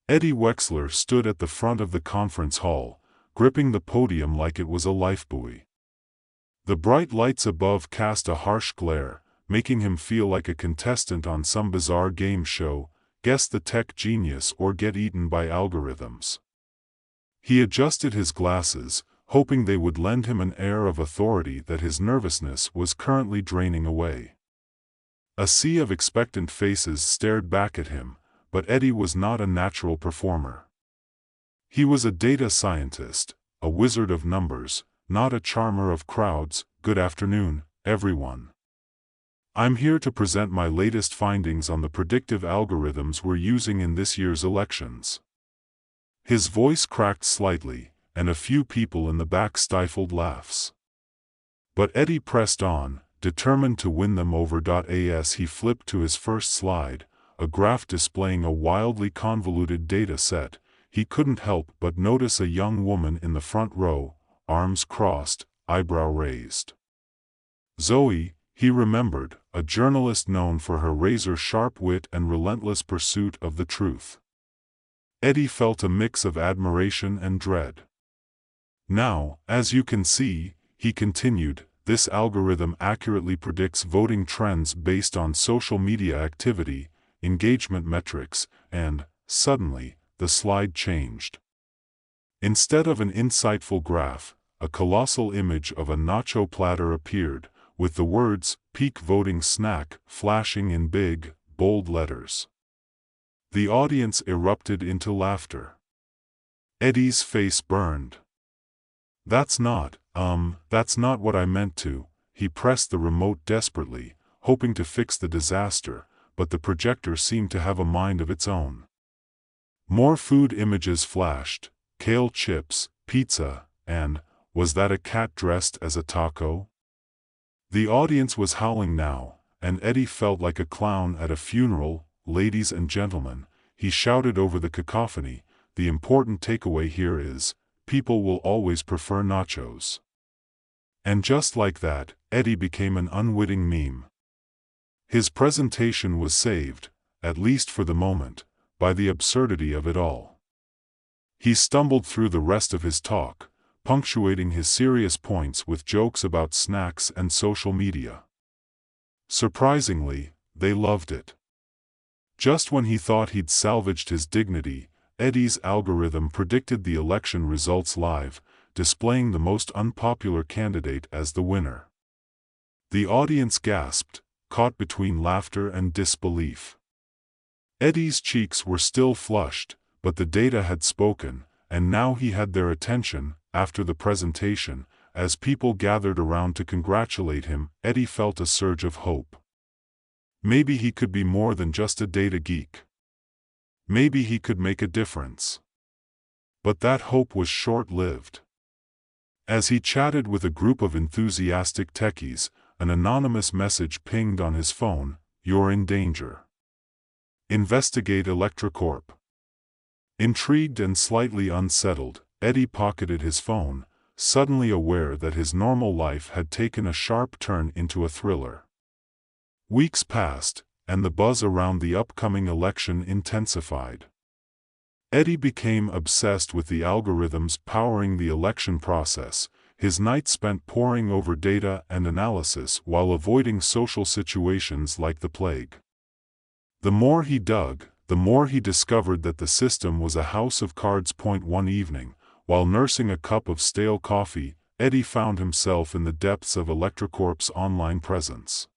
Eddie Wexler stood at the front of the conference hall, gripping the podium like it was a lifebuoy. The bright lights above cast a harsh glare, making him feel like a contestant on some bizarre game show, Guess the Tech Genius or Get Eaten by Algorithms. He adjusted his glasses, hoping they would lend him an air of authority that his nervousness was currently draining away. A sea of expectant faces stared back at him, but Eddie was not a natural performer. He was a data scientist, a wizard of numbers, not a charmer of crowds. Good afternoon, everyone. I'm here to present my latest findings on the predictive algorithms we're using in this year's elections. His voice cracked slightly, and a few people in the back stifled laughs. But Eddie pressed on, determined to win them over. As he flipped to his first slide, a graph displaying a wildly convoluted data set, he couldn't help but notice a young woman in the front row, arms crossed, eyebrow raised. Zoe, he remembered, a journalist known for her razor-sharp wit and relentless pursuit of the truth. Eddie felt a mix of admiration and dread. Now, as you can see, he continued, this algorithm accurately predicts voting trends based on social media activity, engagement metrics, and, suddenly, the slide changed. Instead of an insightful graph, a colossal image of a nacho platter appeared, with the words, peak voting snack, flashing in big, bold letters. The audience erupted into laughter. Eddie's face burned. That's not what I meant to. He pressed the remote desperately, hoping to fix the disaster, but the projector seemed to have a mind of its own. More food images flashed, kale chips, pizza, and, was that a cat dressed as a taco? The audience was howling now, and Eddie felt like a clown at a funeral. Ladies and gentlemen, he shouted over the cacophony, the important takeaway here is, people will always prefer nachos. And just like that, Eddie became an unwitting meme. His presentation was saved, at least for the moment, by the absurdity of it all. He stumbled through the rest of his talk, punctuating his serious points with jokes about snacks and social media. Surprisingly, they loved it. Just when he thought he'd salvaged his dignity, Eddie's algorithm predicted the election results live, displaying the most unpopular candidate as the winner. The audience gasped, caught between laughter and disbelief. Eddie's cheeks were still flushed, but the data had spoken, and now he had their attention. After the presentation, as people gathered around to congratulate him, Eddie felt a surge of hope. Maybe he could be more than just a data geek. Maybe he could make a difference. But that hope was short-lived. As he chatted with a group of enthusiastic techies, an anonymous message pinged on his phone, "You're in danger. Investigate Electrocorp." Intrigued and slightly unsettled, Eddie pocketed his phone, suddenly aware that his normal life had taken a sharp turn into a thriller. Weeks passed, and the buzz around the upcoming election intensified. Eddie became obsessed with the algorithms powering the election process, his nights spent poring over data and analysis while avoiding social situations like the plague. The more he dug, the more he discovered that the system was a house of cards. One evening, while nursing a cup of stale coffee, Eddie found himself in the depths of Electrocorp's online presence.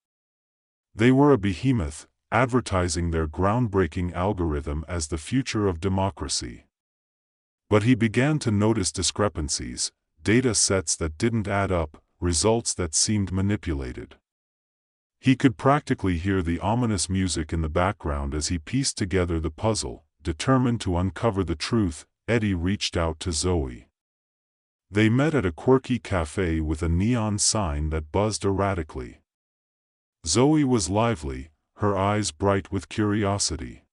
They were a behemoth, advertising their groundbreaking algorithm as the future of democracy. But he began to notice discrepancies, data sets that didn't add up, results that seemed manipulated. He could practically hear the ominous music in the background as he pieced together the puzzle. Determined to uncover the truth, Eddie reached out to Zoe. They met at a quirky cafe with a neon sign that buzzed erratically. Zoe was lively, her eyes bright with curiosity.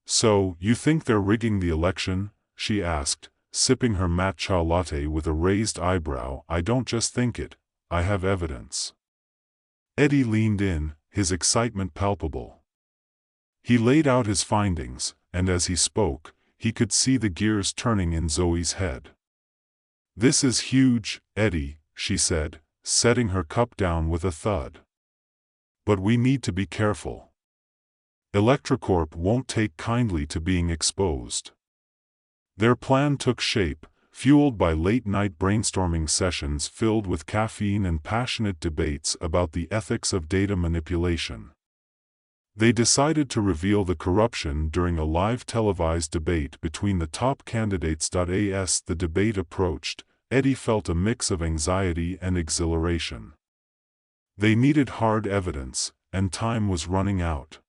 "So, you think they're rigging the election?" she asked, sipping her matcha latte with a raised eyebrow. "I don't just think it, I have evidence." Eddie leaned in, his excitement palpable. He laid out his findings, and as he spoke, he could see the gears turning in Zoe's head. "This is huge, Eddie," she said, setting her cup down with a thud. "But we need to be careful. Electrocorp won't take kindly to being exposed." Their plan took shape, fueled by late-night brainstorming sessions filled with caffeine and passionate debates about the ethics of data manipulation. They decided to reveal the corruption during a live televised debate between the top candidates. As the debate approached, Eddie felt a mix of anxiety and exhilaration. They needed hard evidence, and time was running out.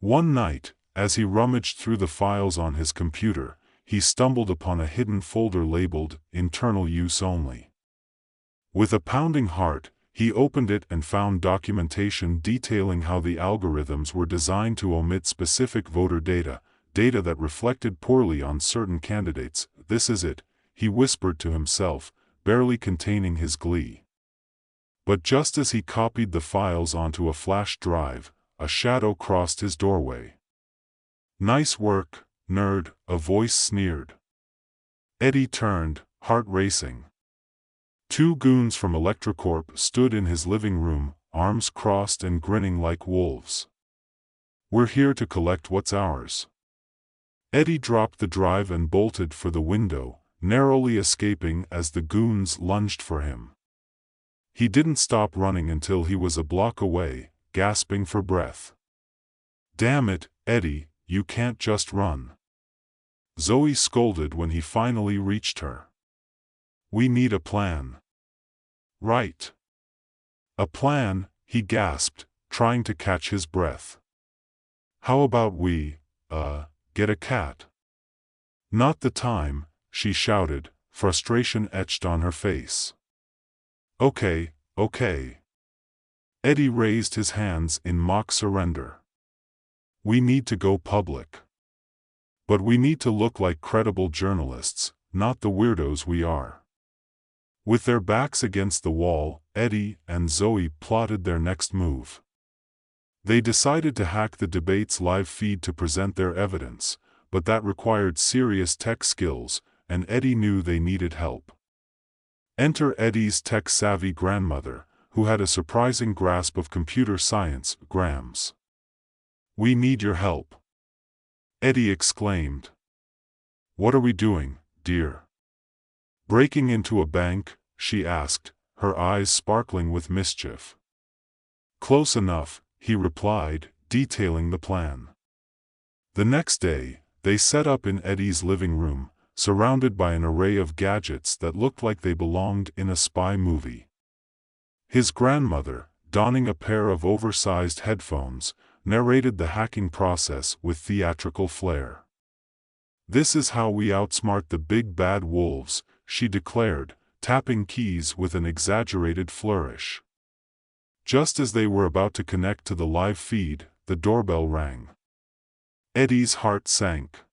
One night, as he rummaged through the files on his computer, he stumbled upon a hidden folder labeled "Internal Use Only." With a pounding heart, he opened it and found documentation detailing how the algorithms were designed to omit specific voter data that reflected poorly on certain candidates. "This is it," he whispered to himself, barely containing his glee. But just as he copied the files onto a flash drive, a shadow crossed his doorway. "Nice work, nerd," a voice sneered. Eddie turned, heart racing. Two goons from Electrocorp stood in his living room, arms crossed and grinning like wolves. "We're here to collect what's ours." Eddie dropped the drive and bolted for the window, narrowly escaping as the goons lunged for him. He didn't stop running until he was a block away, gasping for breath. "Damn it, Eddie, you can't just run," Zoe scolded when he finally reached her. "We need a plan." "Right. A plan," he gasped, trying to catch his breath. "How about we, get a cat?" "Not the time," she shouted, frustration etched on her face. Okay. Eddie raised his hands in mock surrender. "We need to go public. But we need to look like credible journalists, not the weirdos we are." With their backs against the wall, Eddie and Zoe plotted their next move. They decided to hack the debate's live feed to present their evidence, but that required serious tech skills, and Eddie knew they needed help. Enter Eddie's tech-savvy grandmother, who had a surprising grasp of computer science. "Grams. We need your help," Eddie exclaimed. "What are we doing, dear?" "Breaking into a bank?" she asked, her eyes sparkling with mischief. "Close enough," he replied, detailing the plan. The next day, they set up in Eddie's living room, surrounded by an array of gadgets that looked like they belonged in a spy movie. His grandmother, donning a pair of oversized headphones, narrated the hacking process with theatrical flair. "This is how we outsmart the big bad wolves," she declared, tapping keys with an exaggerated flourish. Just as they were about to connect to the live feed, the doorbell rang. Eddie's heart sank.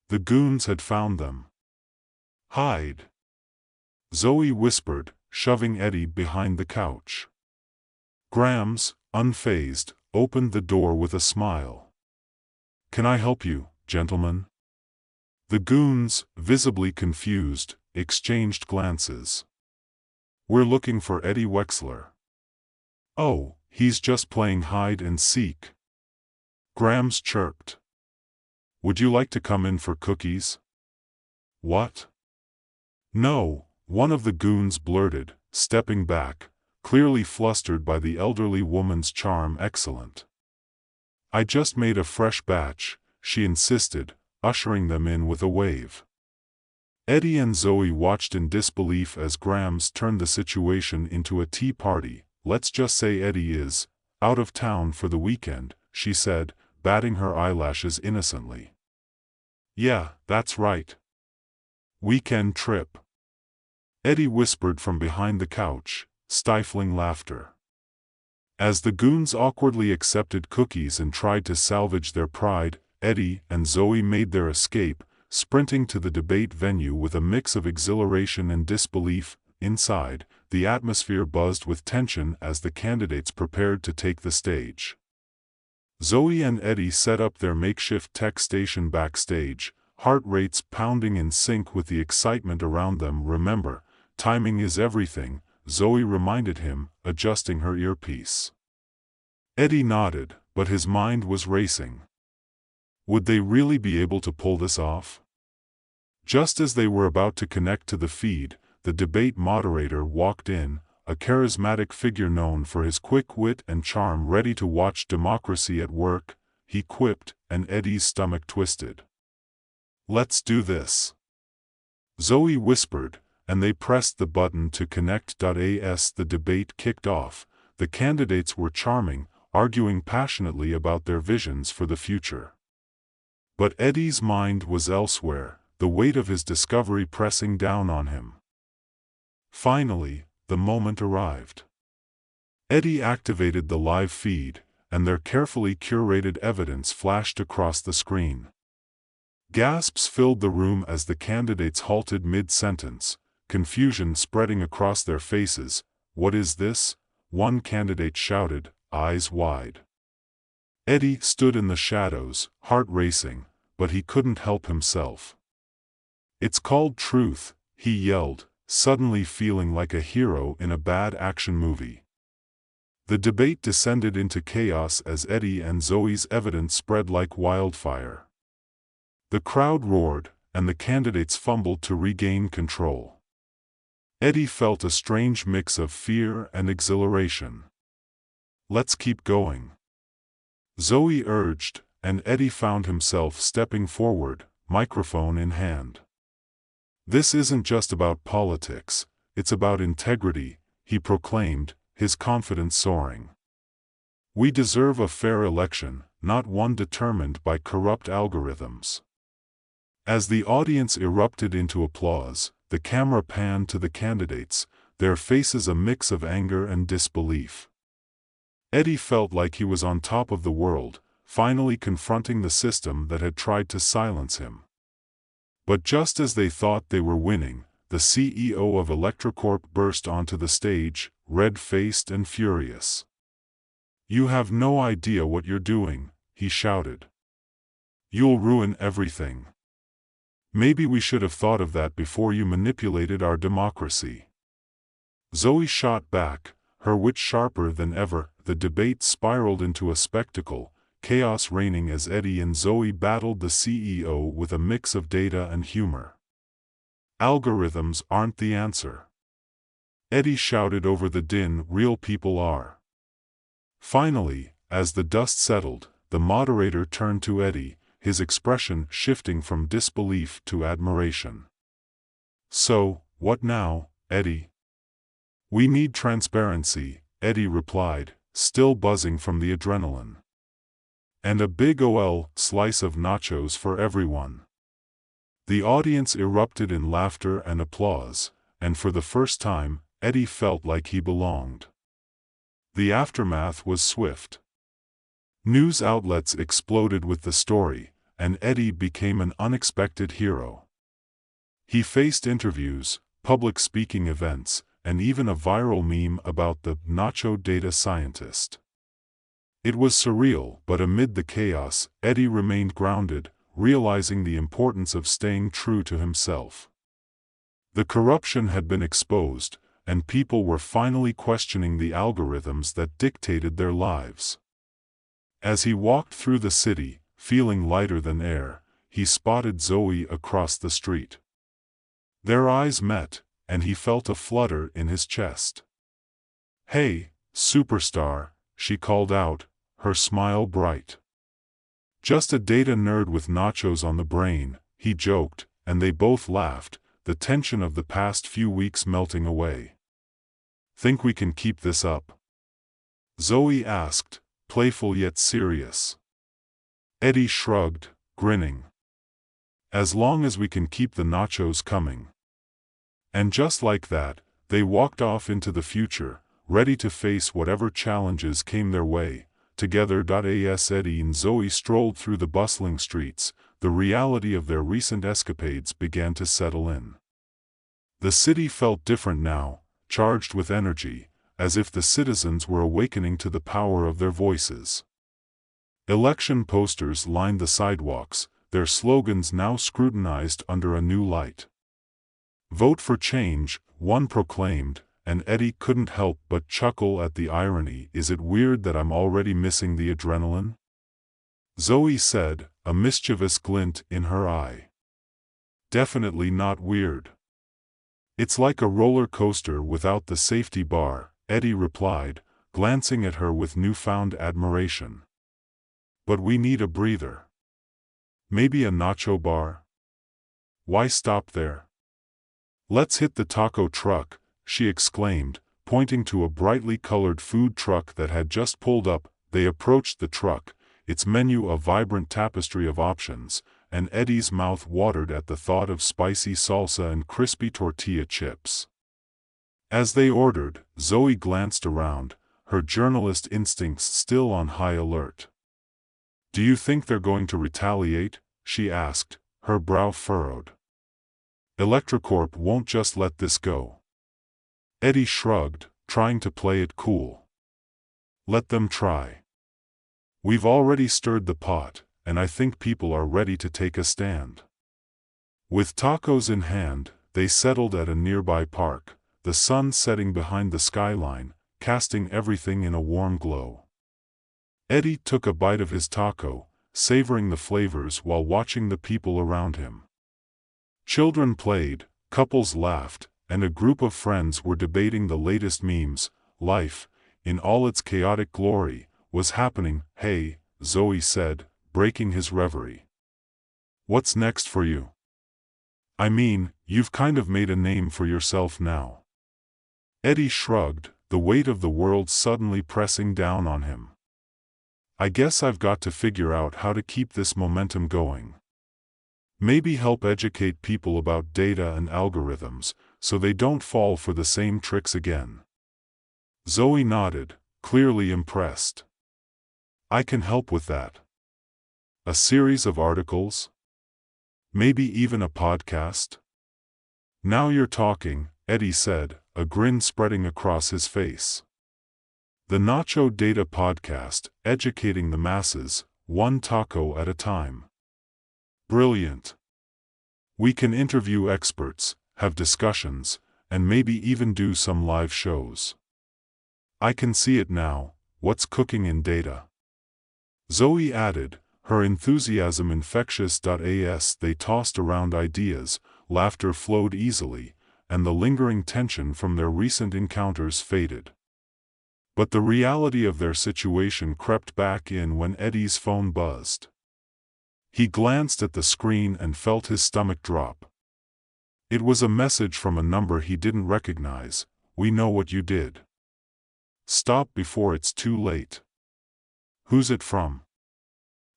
The goons had found them. "Hide," Zoe whispered, shoving Eddie behind the couch. Grams, unfazed, opened the door with a smile. "Can I help you, gentlemen?" The goons, visibly confused, exchanged glances. "We're looking for Eddie Wexler." "Oh, he's just playing hide and seek," Grams chirped. "Would you like to come in for cookies?" "What?" "No," one of the goons blurted, stepping back, clearly flustered by the elderly woman's charm. "Excellent. I just made a fresh batch," she insisted, ushering them in with a wave. Eddie and Zoe watched in disbelief as Grams turned the situation into a tea party. "Let's just say Eddie is out of town for the weekend," she said, batting her eyelashes innocently. "Yeah, that's right. Weekend trip," Eddie whispered from behind the couch, stifling laughter. As the goons awkwardly accepted cookies and tried to salvage their pride, Eddie and Zoe made their escape, sprinting to the debate venue with a mix of exhilaration and disbelief. Inside, the atmosphere buzzed with tension as the candidates prepared to take the stage. Zoe and Eddie set up their makeshift tech station backstage, heart rates pounding in sync with the excitement around them. "Remember, timing is everything," Zoe reminded him, adjusting her earpiece. Eddie nodded, but his mind was racing. Would they really be able to pull this off? Just as they were about to connect to the feed, the debate moderator walked in, a charismatic figure known for his quick wit and charm, ready to watch democracy at work, he quipped, and Eddie's stomach twisted. "Let's do this," Zoe whispered, and they pressed the button to connect. As the debate kicked off, the candidates were charming, arguing passionately about their visions for the future. But Eddie's mind was elsewhere, the weight of his discovery pressing down on him. Finally, the moment arrived. Eddie activated the live feed, and their carefully curated evidence flashed across the screen. Gasps filled the room as the candidates halted mid-sentence, confusion spreading across their faces. "What is this?" one candidate shouted, eyes wide. Eddie stood in the shadows, heart racing, but he couldn't help himself. "It's called truth," he yelled, suddenly feeling like a hero in a bad action movie. The debate descended into chaos as Eddie and Zoe's evidence spread like wildfire. The crowd roared, and the candidates fumbled to regain control. Eddie felt a strange mix of fear and exhilaration. "Let's keep going," Zoe urged, and Eddie found himself stepping forward, microphone in hand. "This isn't just about politics, it's about integrity," he proclaimed, his confidence soaring. "We deserve a fair election, not one determined by corrupt algorithms." As the audience erupted into applause, the camera panned to the candidates, their faces a mix of anger and disbelief. Eddie felt like he was on top of the world, finally confronting the system that had tried to silence him. But just as they thought they were winning, the CEO of Electrocorp burst onto the stage, red-faced and furious. "You have no idea what you're doing," he shouted. "You'll ruin everything. Maybe we should have thought of that before you manipulated our democracy." Zoe shot back, her wit sharper than ever. The debate spiraled into a spectacle, chaos reigning as Eddie and Zoe battled the CEO with a mix of data and humor. "Algorithms aren't the answer," Eddie shouted over the din. "Real people are." Finally, as the dust settled, the moderator turned to Eddie, his expression shifting from disbelief to admiration. "So, what now, Eddie?" "We need transparency," Eddie replied, still buzzing from the adrenaline. "And a big ol' slice of nachos for everyone." The audience erupted in laughter and applause, and for the first time, Eddie felt like he belonged. The aftermath was swift. News outlets exploded with the story, and Eddie became an unexpected hero. He faced interviews, public speaking events, and even a viral meme about the nacho data scientist. It was surreal, but amid the chaos, Eddie remained grounded, realizing the importance of staying true to himself. The corruption had been exposed, and people were finally questioning the algorithms that dictated their lives. As he walked through the city, feeling lighter than air, he spotted Zoe across the street. Their eyes met, and he felt a flutter in his chest. "Hey, superstar," she called out, her smile bright. "Just a data nerd with nachos on the brain," he joked, and they both laughed, the tension of the past few weeks melting away. "Think we can keep this up?" Zoe asked, playful yet serious. Eddie shrugged, grinning. "As long as we can keep the nachos coming." And just like that, they walked off into the future, ready to face whatever challenges came their way. Together. As Eddie and Zoe strolled through the bustling streets, the reality of their recent escapades began to settle in. The city felt different now, charged with energy, as if the citizens were awakening to the power of their voices. Election posters lined the sidewalks, their slogans now scrutinized under a new light. "Vote for change," one proclaimed, and Eddie couldn't help but chuckle at the irony. "Is it weird that I'm already missing the adrenaline?" Zoe said, a mischievous glint in her eye. "Definitely not weird. It's like a roller coaster without the safety bar," Eddie replied, glancing at her with newfound admiration. "But we need a breather. Maybe a nacho bar? Why stop there? Let's hit the taco truck," she exclaimed, pointing to a brightly colored food truck that had just pulled up. They approached the truck, its menu a vibrant tapestry of options, and Eddie's mouth watered at the thought of spicy salsa and crispy tortilla chips. As they ordered, Zoe glanced around, her journalist instincts still on high alert. "Do you think they're going to retaliate?" she asked, her brow furrowed. "Electrocorp won't just let this go." Eddie shrugged, trying to play it cool. "Let them try. We've already stirred the pot, and I think people are ready to take a stand." With tacos in hand, they settled at a nearby park, the sun setting behind the skyline, casting everything in a warm glow. Eddie took a bite of his taco, savoring the flavors while watching the people around him. Children played, couples laughed, and a group of friends were debating the latest memes. Life, in all its chaotic glory, was happening. "Hey," Zoe said, breaking his reverie. "What's next for you? I mean, you've kind of made a name for yourself now." Eddie shrugged, the weight of the world suddenly pressing down on him. "I guess I've got to figure out how to keep this momentum going. Maybe help educate people about data and algorithms, so they don't fall for the same tricks again." Zoe nodded, clearly impressed. "I can help with that. A series of articles? Maybe even a podcast?" "Now you're talking," Eddie said, a grin spreading across his face. The Nacho Data Podcast, educating the masses, one taco at a time. Brilliant. We can interview experts, have discussions, and maybe even do some live shows. I can see it now. What's cooking in data?" Zoe added, her enthusiasm infectious. As they tossed around ideas, laughter flowed easily, and the lingering tension from their recent encounters faded. But the reality of their situation crept back in when Eddie's phone buzzed. He glanced at the screen and felt his stomach drop. It was a message from a number he didn't recognize. "We know what you did. Stop before it's too late." "Who's it from?"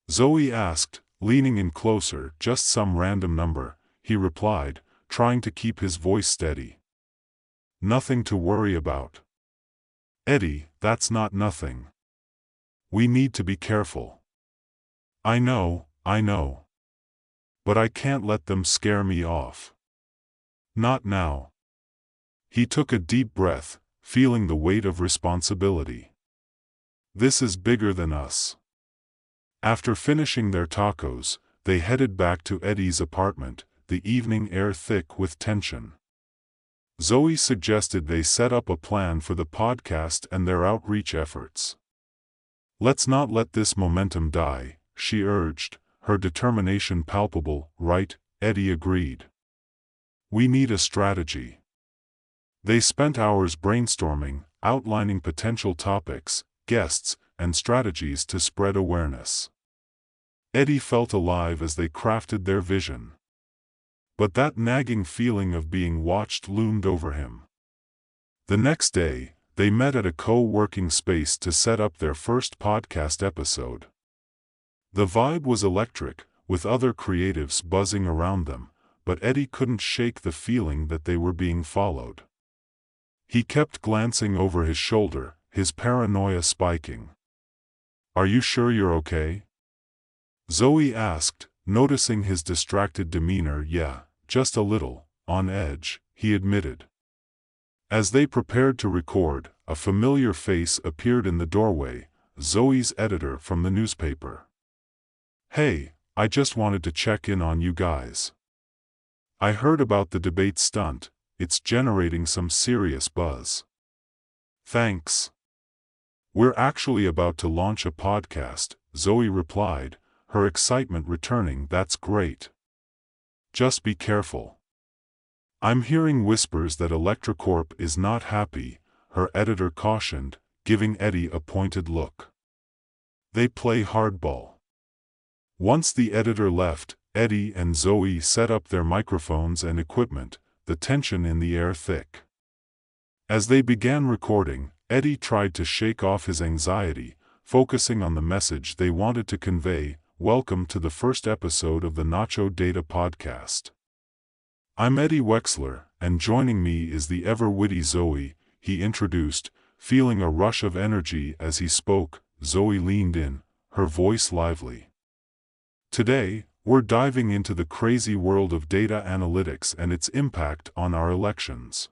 Zoe asked, leaning in closer. "Just some random number," he replied, trying to keep his voice steady. "Nothing to worry about." "Eddie, that's not nothing. We need to be careful." I know. But I can't let them scare me off. Not now." He took a deep breath, feeling the weight of responsibility. "This is bigger than us." After finishing their tacos, they headed back to Eddie's apartment, the evening air thick with tension. Zoe suggested they set up a plan for the podcast and their outreach efforts. "Let's not let this momentum die," she urged, her determination palpable. "Right," Eddie agreed. "We need a strategy." They spent hours brainstorming, outlining potential topics, guests, and strategies to spread awareness. Eddie felt alive as they crafted their vision. But that nagging feeling of being watched loomed over him. The next day, they met at a co-working space to set up their first podcast episode. The vibe was electric, with other creatives buzzing around them, but Eddie couldn't shake the feeling that they were being followed. He kept glancing over his shoulder, his paranoia spiking. "Are you sure you're okay?" Zoe asked, noticing his distracted demeanor. "Yeah, just a little, on edge," he admitted. As they prepared to record, a familiar face appeared in the doorway, Zoe's editor from the newspaper. "Hey, I just wanted to check in on you guys. I heard about the debate stunt, it's generating some serious buzz." "Thanks. We're actually about to launch a podcast," Zoe replied, her excitement returning. "That's great. Just be careful. I'm hearing whispers that Electrocorp is not happy," her editor cautioned, giving Eddie a pointed look. "They play hardball." Once the editor left, Eddie and Zoe set up their microphones and equipment, the tension in the air thick. As they began recording, Eddie tried to shake off his anxiety, focusing on the message they wanted to convey. "Welcome to the first episode of the Nacho Data Podcast. I'm Eddie Wexler, and joining me is the ever-witty Zoe," he introduced, feeling a rush of energy as he spoke. Zoe leaned in, her voice lively. "Today, we're diving into the crazy world of data analytics and its impact on our elections.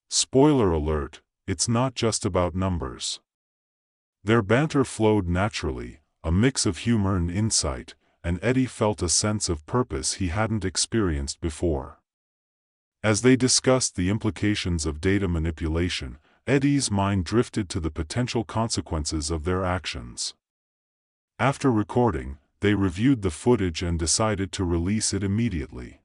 Spoiler alert, it's not just about numbers." Their banter flowed naturally, a mix of humor and insight, and Eddie felt a sense of purpose he hadn't experienced before. As they discussed the implications of data manipulation, Eddie's mind drifted to the potential consequences of their actions. After recording, they reviewed the footage and decided to release it immediately.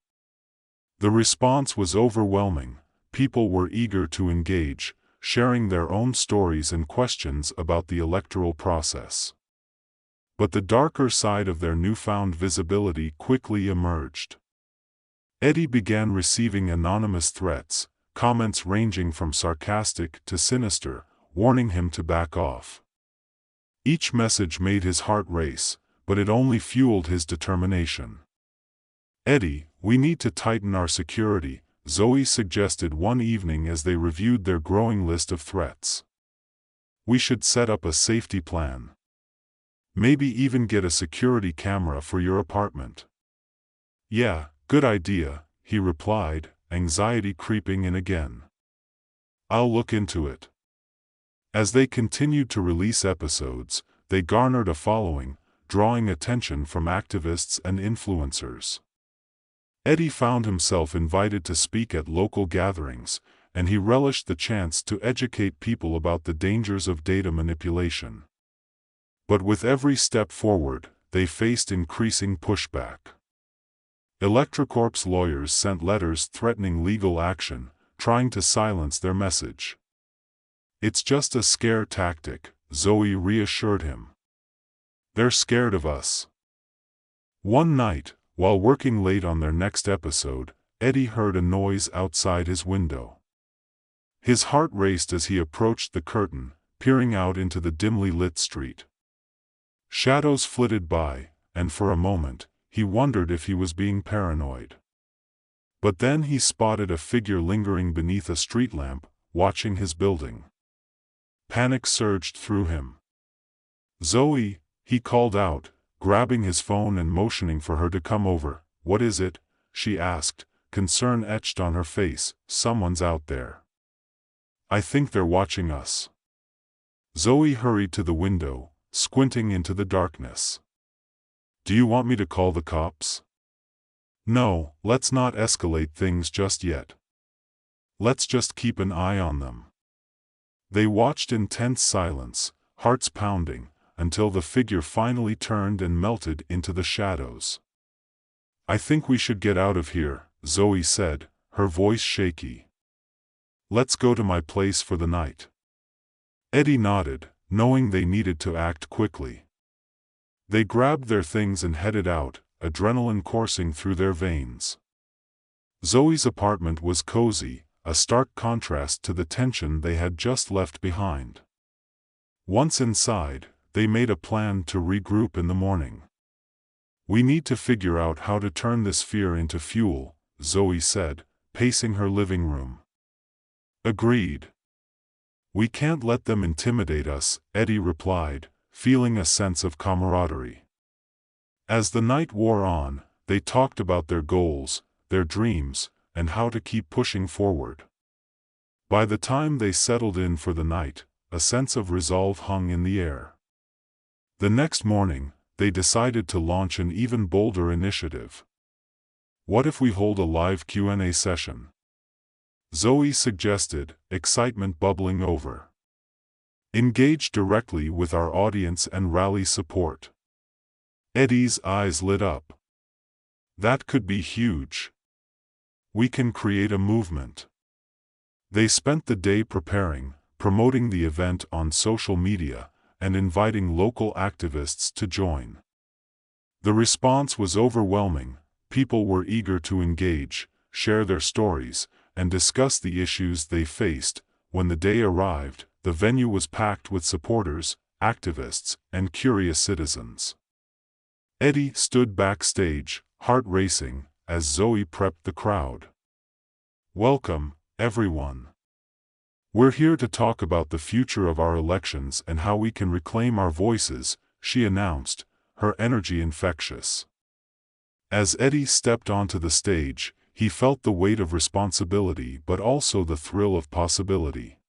The response was overwhelming. People were eager to engage, sharing their own stories and questions about the electoral process. But the darker side of their newfound visibility quickly emerged. Eddie began receiving anonymous threats, comments ranging from sarcastic to sinister, warning him to back off. Each message made his heart race, but it only fueled his determination. "Eddie, we need to tighten our security," Zoe suggested one evening as they reviewed their growing list of threats. "We should set up a safety plan. Maybe even get a security camera for your apartment." "Yeah, good idea," he replied, anxiety creeping in again. "I'll look into it." As they continued to release episodes, they garnered a following, drawing attention from activists and influencers. Eddie found himself invited to speak at local gatherings, and he relished the chance to educate people about the dangers of data manipulation. But with every step forward, they faced increasing pushback. Electrocorp's lawyers sent letters threatening legal action, trying to silence their message. "It's just a scare tactic," Zoe reassured him. "They're scared of us." One night, while working late on their next episode, Eddie heard a noise outside his window. His heart raced as he approached the curtain, peering out into the dimly lit street. Shadows flitted by, and for a moment, he wondered if he was being paranoid. But then he spotted a figure lingering beneath a street lamp, watching his building. Panic surged through him. "Zoe," he called out, grabbing his phone and motioning for her to come over. "What is it?" she asked, concern etched on her face. "Someone's out there. I think they're watching us." Zoe hurried to the window, squinting into the darkness. "Do you want me to call the cops?" "No, let's not escalate things just yet. Let's just keep an eye on them." They watched in tense silence, hearts pounding, until the figure finally turned and melted into the shadows. "I think we should get out of here," Zoe said, her voice shaky. "Let's go to my place for the night." Eddie nodded, knowing they needed to act quickly. They grabbed their things and headed out, adrenaline coursing through their veins. Zoe's apartment was cozy, a stark contrast to the tension they had just left behind. Once inside, they made a plan to regroup in the morning. "We need to figure out how to turn this fear into fuel," Zoe said, pacing her living room. "Agreed. We can't let them intimidate us," Eddie replied, feeling a sense of camaraderie. As the night wore on, they talked about their goals, their dreams, and how to keep pushing forward. By the time they settled in for the night, a sense of resolve hung in the air. The next morning, they decided to launch an even bolder initiative. What if we hold a live Q&A session? Zoe suggested, excitement bubbling over. Engage directly with our audience and rally support. Eddie's eyes lit up. That could be huge. We can create a movement. They spent the day preparing, promoting the event on social media, and inviting local activists to join. The response was overwhelming. People were eager to engage, share their stories, and discuss the issues they faced. When the day arrived, the venue was packed with supporters, activists, and curious citizens. Eddie stood backstage, heart racing, as Zoe prepped the crowd. Welcome, everyone. We're here to talk about the future of our elections and how we can reclaim our voices, she announced, her energy infectious. As Eddie stepped onto the stage, he felt the weight of responsibility but also the thrill of possibility.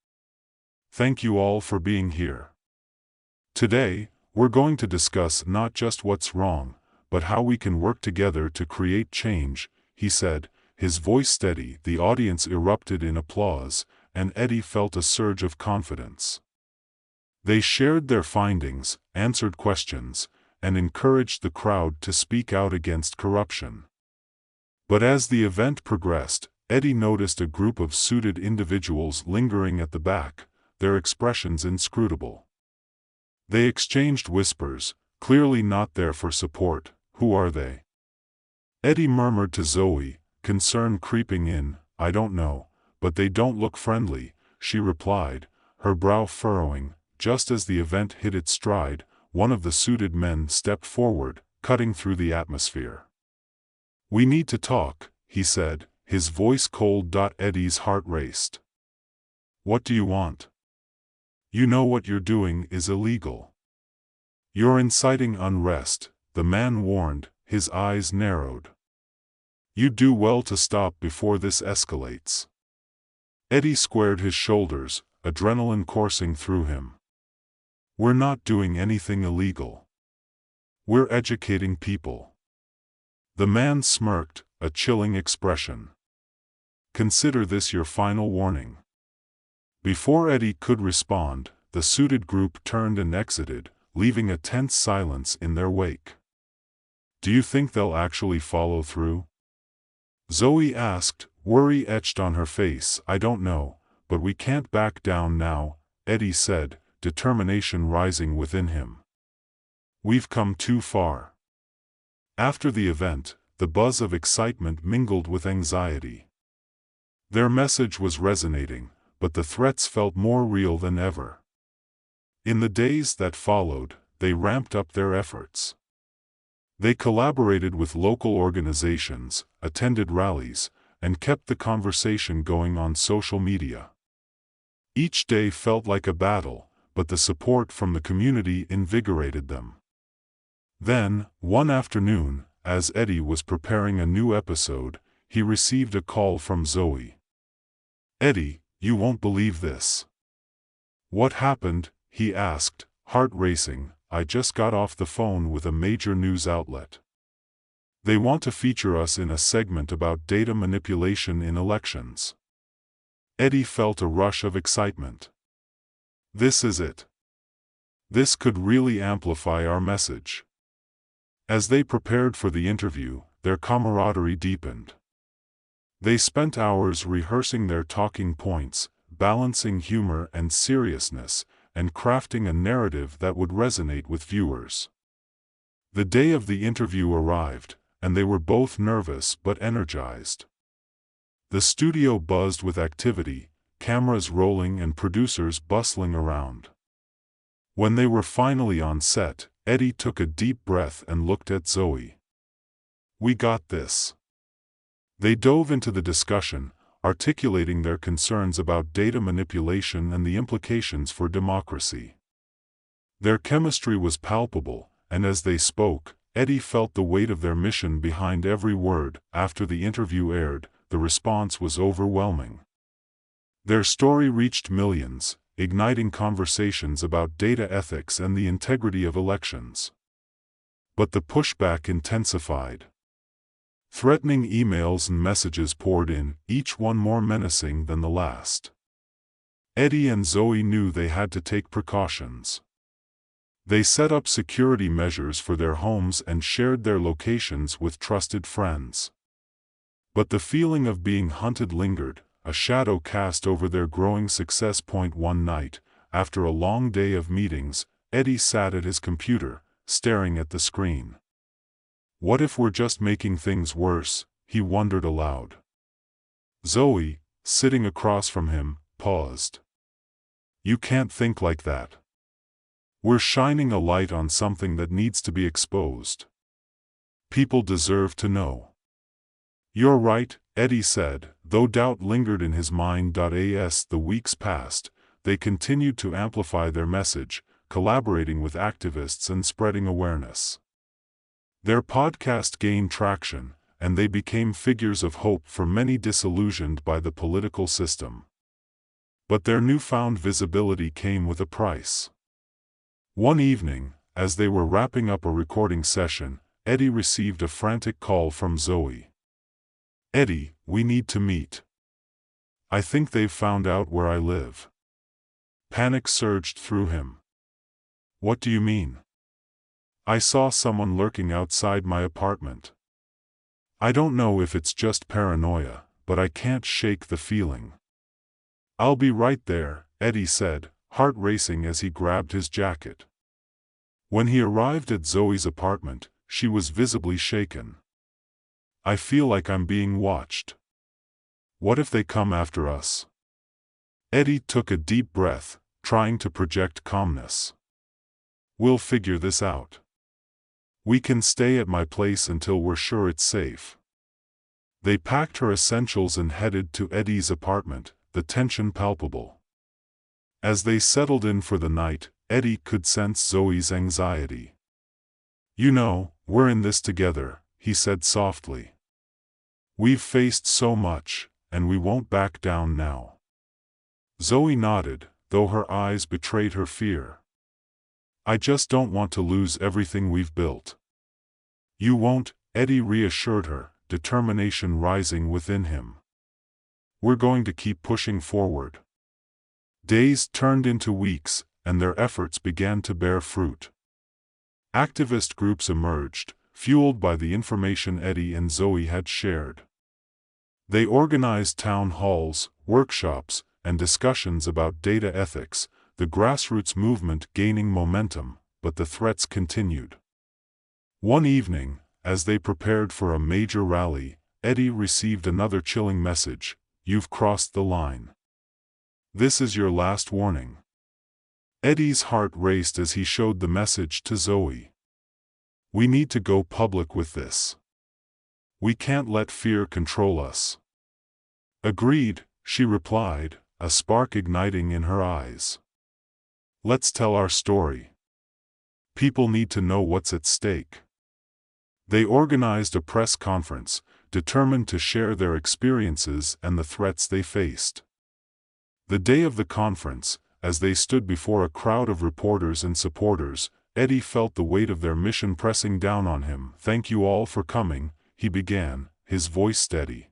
Thank you all for being here. Today, we're going to discuss not just what's wrong, but how we can work together to create change, he said, his voice steady. The audience erupted in applause, and Eddie felt a surge of confidence. They shared their findings, answered questions, and encouraged the crowd to speak out against corruption. But as the event progressed, Eddie noticed a group of suited individuals lingering at the back, their expressions inscrutable. They exchanged whispers, clearly not there for support. Who are they? Eddie murmured to Zoe, concern creeping in. I don't know, but they don't look friendly, she replied, her brow furrowing. Just as the event hit its stride, one of the suited men stepped forward, cutting through the atmosphere. We need to talk, he said, his voice cold. Eddie's heart raced. What do you want? You know what you're doing is illegal. You're inciting unrest, the man warned, his eyes narrowed. You do well to stop before this escalates. Eddie squared his shoulders, adrenaline coursing through him. We're not doing anything illegal. We're educating people. The man smirked, a chilling expression. Consider this your final warning. Before Eddie could respond, the suited group turned and exited, leaving a tense silence in their wake. Do you think they'll actually follow through? Zoe asked, worry etched on her face. I don't know, but we can't back down now, Eddie said, determination rising within him. We've come too far. After the event, the buzz of excitement mingled with anxiety. Their message was resonating, but the threats felt more real than ever. In the days that followed, they ramped up their efforts. They collaborated with local organizations, attended rallies, and kept the conversation going on social media. Each day felt like a battle, but the support from the community invigorated them. Then, one afternoon, as Eddie was preparing a new episode, he received a call from Zoe. Eddie, you won't believe this. What happened? He asked, heart racing. I just got off the phone with a major news outlet. They want to feature us in a segment about data manipulation in elections. Eddie felt a rush of excitement. This is it. This could really amplify our message. As they prepared for the interview, their camaraderie deepened. They spent hours rehearsing their talking points, balancing humor and seriousness, and crafting a narrative that would resonate with viewers. The day of the interview arrived, and they were both nervous but energized. The studio buzzed with activity, cameras rolling and producers bustling around. When they were finally on set, Eddie took a deep breath and looked at Zoe. We got this. They dove into the discussion, articulating their concerns about data manipulation and the implications for democracy. Their chemistry was palpable, and as they spoke, Eddie felt the weight of their mission behind every word. After the interview aired, the response was overwhelming. Their story reached millions, igniting conversations about data ethics and the integrity of elections. But the pushback intensified. Threatening emails and messages poured in, each one more menacing than the last. Eddie and Zoe knew they had to take precautions. They set up security measures for their homes and shared their locations with trusted friends. But the feeling of being hunted lingered, a shadow cast over their growing success. One night, after a long day of meetings, Eddie sat at his computer, staring at the screen. What if we're just making things worse? He wondered aloud. Zoe, sitting across from him, paused. You can't think like that. We're shining a light on something that needs to be exposed. People deserve to know. You're right, Eddie said, though doubt lingered in his mind. As the weeks passed, they continued to amplify their message, collaborating with activists and spreading awareness. Their podcast gained traction, and they became figures of hope for many disillusioned by the political system. But their newfound visibility came with a price. One evening, as they were wrapping up a recording session, Eddie received a frantic call from Zoe. Eddie, we need to meet. I think they've found out where I live. Panic surged through him. What do you mean? I saw someone lurking outside my apartment. I don't know if it's just paranoia, but I can't shake the feeling. I'll be right there, Eddie said, heart racing as he grabbed his jacket. When he arrived at Zoe's apartment, she was visibly shaken. I feel like I'm being watched. What if they come after us? Eddie took a deep breath, trying to project calmness. We'll figure this out. We can stay at my place until we're sure it's safe. They packed her essentials and headed to Eddie's apartment, the tension palpable. As they settled in for the night, Eddie could sense Zoe's anxiety. You know, we're in this together, he said softly. We've faced so much, and we won't back down now. Zoe nodded, though her eyes betrayed her fear. I just don't want to lose everything we've built. You won't, Eddie reassured her, determination rising within him. We're going to keep pushing forward. Days turned into weeks, and their efforts began to bear fruit. Activist groups emerged, fueled by the information Eddie and Zoe had shared. They organized town halls, workshops, and discussions about data ethics, the grassroots movement gaining momentum, but the threats continued. One evening, as they prepared for a major rally, Eddie received another chilling message: You've crossed the line. This is your last warning. Eddie's heart raced as he showed the message to Zoe. We need to go public with this. We can't let fear control us. Agreed, she replied, a spark igniting in her eyes. Let's tell our story. People need to know what's at stake. They organized a press conference, determined to share their experiences and the threats they faced. The day of the conference, as they stood before a crowd of reporters and supporters, Eddie felt the weight of their mission pressing down on him. Thank you all for coming, he began, his voice steady.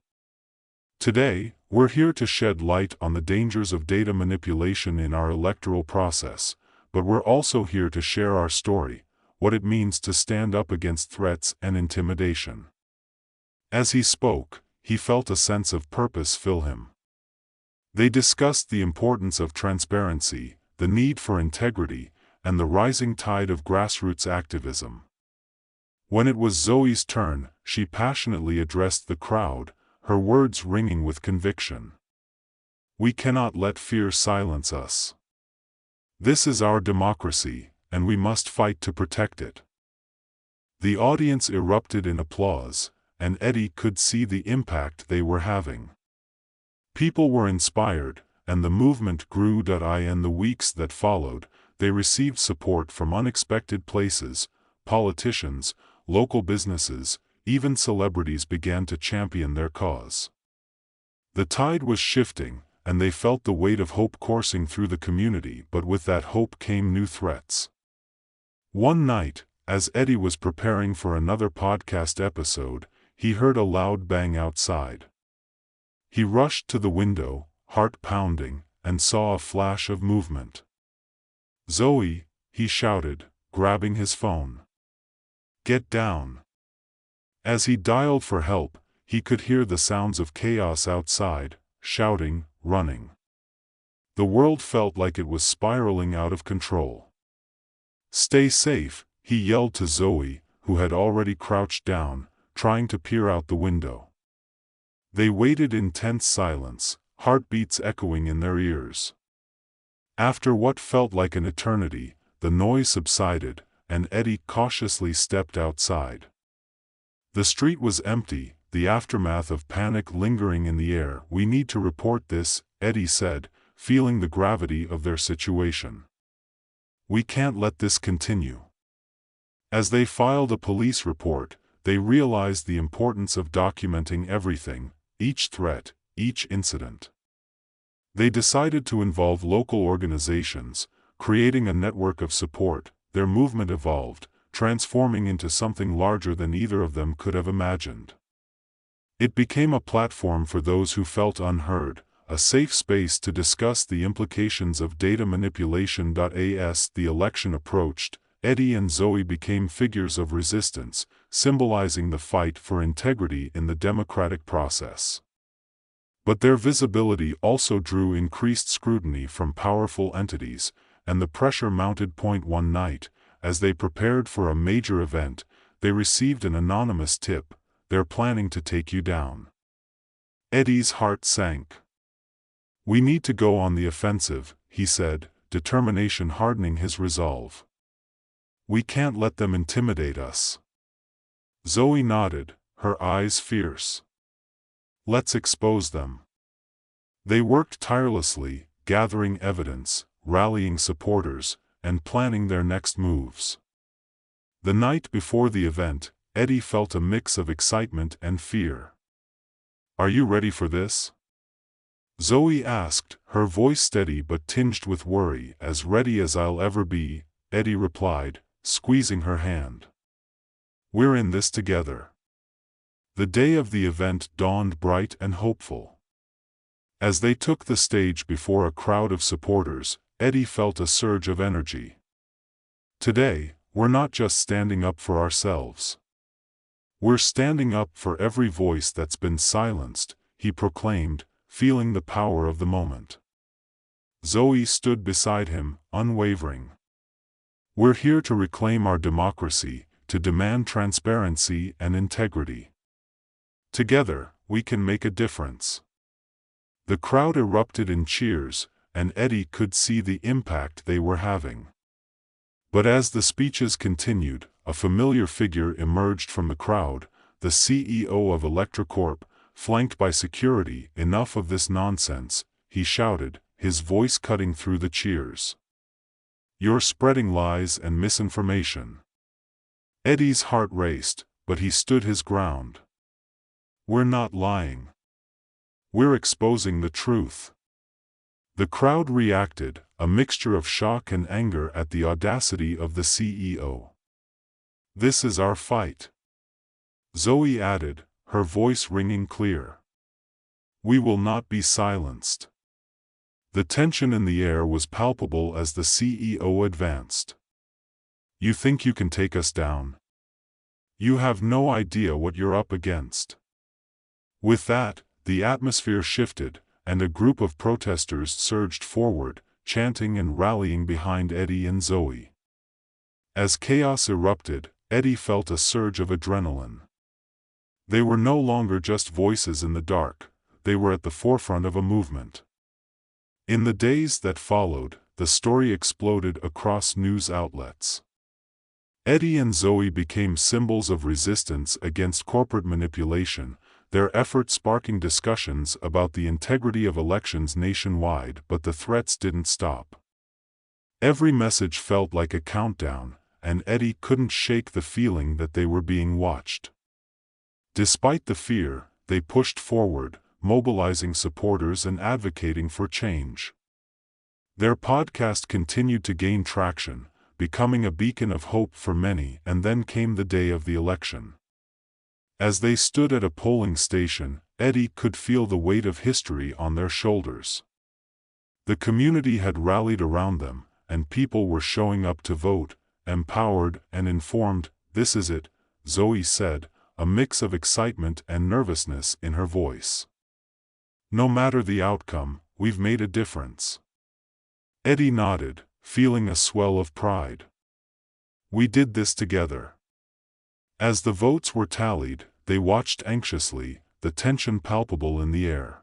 Today, we're here to shed light on the dangers of data manipulation in our electoral process, but we're also here to share our story, what it means to stand up against threats and intimidation. As he spoke, he felt a sense of purpose fill him. They discussed the importance of transparency, the need for integrity, and the rising tide of grassroots activism. When it was Zoe's turn, she passionately addressed the crowd, her words ringing with conviction. We cannot let fear silence us. This is our democracy, and we must fight to protect it. The audience erupted in applause, and Eddie could see the impact they were having. People were inspired, and the movement grew. In the weeks that followed, they received support from unexpected places, politicians, local businesses, even celebrities began to champion their cause. The tide was shifting, and they felt the weight of hope coursing through the community, but with that hope came new threats. One night, as Eddie was preparing for another podcast episode, he heard a loud bang outside. He rushed to the window, heart pounding, and saw a flash of movement. "Zoe," he shouted, grabbing his phone. "Get down." As he dialed for help, he could hear the sounds of chaos outside, shouting, running. The world felt like it was spiraling out of control. "Stay safe," he yelled to Zoe, who had already crouched down, trying to peer out the window. They waited in tense silence, heartbeats echoing in their ears. After what felt like an eternity, the noise subsided, and Eddie cautiously stepped outside. The street was empty, the aftermath of panic lingering in the air. "We need to report this," Eddie said, feeling the gravity of their situation. "We can't let this continue." As they filed a police report, they realized the importance of documenting everything, each threat, each incident. They decided to involve local organizations, creating a network of support. Their movement evolved, transforming into something larger than either of them could have imagined. It became a platform for those who felt unheard, a safe space to discuss the implications of data manipulation. As the election approached, Eddie and Zoe became figures of resistance, symbolizing the fight for integrity in the democratic process. But their visibility also drew increased scrutiny from powerful entities, and the pressure mounted. One night, as they prepared for a major event, they received an anonymous tip: "They're planning to take you down." Eddie's heart sank. "We need to go on the offensive," he said, determination hardening his resolve. "We can't let them intimidate us." Zoe nodded, her eyes fierce. "Let's expose them." They worked tirelessly, gathering evidence, rallying supporters, and planning their next moves. The night before the event, Eddie felt a mix of excitement and fear. "Are you ready for this?" Zoe asked, her voice steady but tinged with worry. "As ready as I'll ever be," Eddie replied, squeezing her hand. "We're in this together." The day of the event dawned bright and hopeful. As they took the stage before a crowd of supporters, Eddie felt a surge of energy. "Today, we're not just standing up for ourselves. We're standing up for every voice that's been silenced," he proclaimed, feeling the power of the moment. Zoe stood beside him, unwavering. "We're here to reclaim our democracy, to demand transparency and integrity. Together, we can make a difference." The crowd erupted in cheers, and Eddie could see the impact they were having. But as the speeches continued, a familiar figure emerged from the crowd, the CEO of Electrocorp, flanked by security. "Enough of this nonsense," he shouted, his voice cutting through the cheers. "You're spreading lies and misinformation." Eddie's heart raced, but he stood his ground. "We're not lying. We're exposing the truth." The crowd reacted, a mixture of shock and anger at the audacity of the CEO. "This is our fight," Zoe added, her voice ringing clear. "We will not be silenced." The tension in the air was palpable as the CEO advanced. "You think you can take us down? You have no idea what you're up against." With that, the atmosphere shifted, and a group of protesters surged forward, chanting and rallying behind Eddie and Zoe. As chaos erupted, Eddie felt a surge of adrenaline. They were no longer just voices in the dark, they were at the forefront of a movement. In the days that followed, the story exploded across news outlets. Eddie and Zoe became symbols of resistance against corporate manipulation, their efforts sparking discussions about the integrity of elections nationwide. But the threats didn't stop. Every message felt like a countdown, and Eddie couldn't shake the feeling that they were being watched. Despite the fear, they pushed forward, mobilizing supporters and advocating for change. Their podcast continued to gain traction, becoming a beacon of hope for many, and then came the day of the election. As they stood at a polling station, Eddie could feel the weight of history on their shoulders. The community had rallied around them, and people were showing up to vote, empowered and informed. "This is it," Zoe said, a mix of excitement and nervousness in her voice. "No matter the outcome, we've made a difference." Eddie nodded, feeling a swell of pride. "We did this together." As the votes were tallied, they watched anxiously, the tension palpable in the air.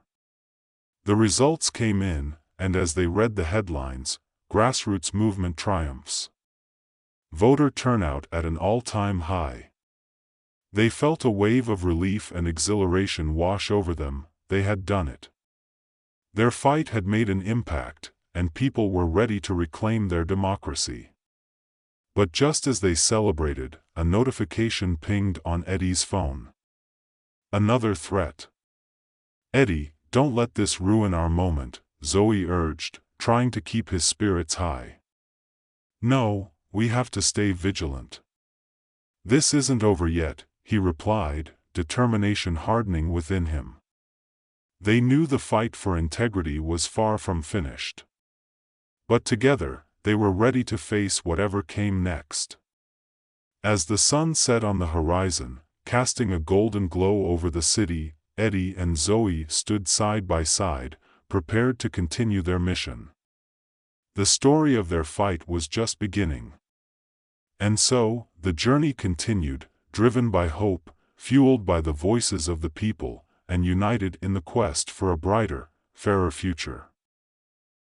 The results came in, and as they read the headlines, "Grassroots Movement Triumphs." Voter turnout at an all-time high. They felt a wave of relief and exhilaration wash over them. They had done it. Their fight had made an impact, and people were ready to reclaim their democracy. But just as they celebrated, a notification pinged on Eddie's phone. Another threat. "Eddie, don't let this ruin our moment," Zoe urged, trying to keep his spirits high. "No, we have to stay vigilant." "This isn't over yet," he replied, determination hardening within him. They knew the fight for integrity was far from finished. But together, they were ready to face whatever came next. As the sun set on the horizon, casting a golden glow over the city, Eddie and Zoe stood side by side, prepared to continue their mission. The story of their fight was just beginning. And so, the journey continued, driven by hope, fueled by the voices of the people, and united in the quest for a brighter, fairer future.